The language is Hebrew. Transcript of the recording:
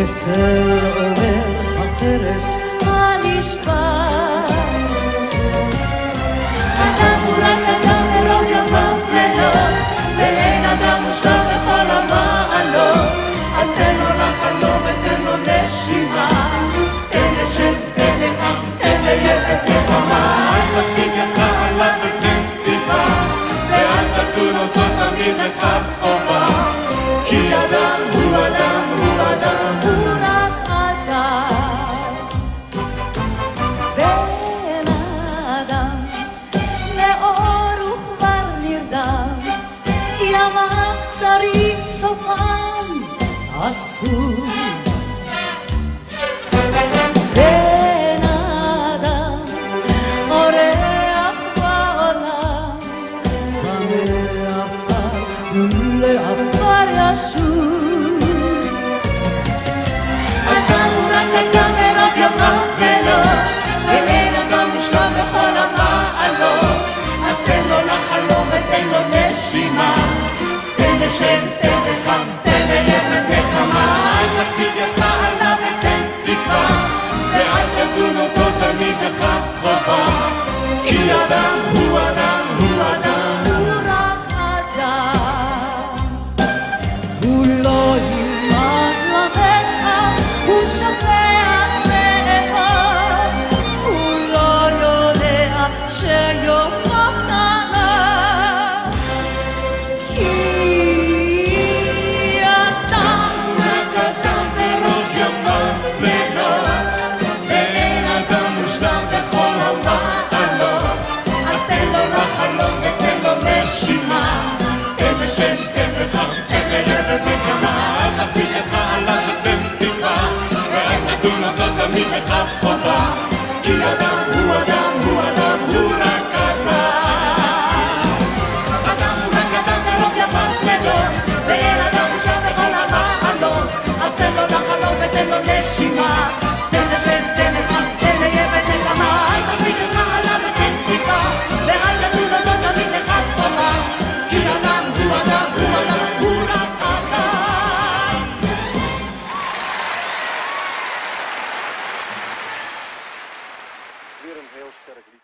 אצל עורר החרס הנשבר. אדם הוא רק אדם ולא יומם לילות, ואין אדם מושלם בכל המעלות. אז תן לו לחלום ותן לו נשימה, תן לשם, תן לחם, תן לילד נחמה. אל תפקיד ידך עליו ותן טיפה, ואל תתון אותו תמיד לכף חובה, כי אדם הוא אדם, הוא אדם, הוא רק אדם. בן אדם לאור הוא כבר נרדם, ימיו קצרים סופם עצוב. בן אדם אורח בעולם, המעפר ולעפר ישוב. אדם הוא רק אדם ורוב יומם לילות, ואין אדם מושלם בכל המעלות. אז תן לו לחלום ותן לו נשימה, תן לשם, תן לחם, תן לילד נחמה. אל תקפיד ידך עליו ותן תקווה, ואל תדון אותו תמיד לכף חובה, כי אדם הוא אדם, הוא אדם, הוא רק אדם. הוא לא ילמד למך, הוא שכח מאיבר, הוא לא יודע שיומו נאה, כי אדם הוא רק אדם ורוב יומם לילות, ואין אדם מושלם בכל המעלות. אז תן לו לחלום ותן לו נשימה, תן לשם, תן לחם, תן לילד נחמה. אל תקפיד ידך עליו ותן תקווה, ואל תדון אותו תמיד לכף חובה, כי אדם הוא אדם, הוא אדם, הוא רק אדם. אדם הוא רק אדם ורוב ימיו לילות, ואין אדם מושלם בכל המעלות. אז תן לו לחלום ותן לו נשימה, תן לשם, תן לחם, תן לילד נחמה. אל תקפיד ידך עליו ותן תקווה, ואל תדון אותו תמיד לכף חובה, כי אדם הוא אדם, הוא אדם, הוא רק אדם. Weer een heel sterk lied.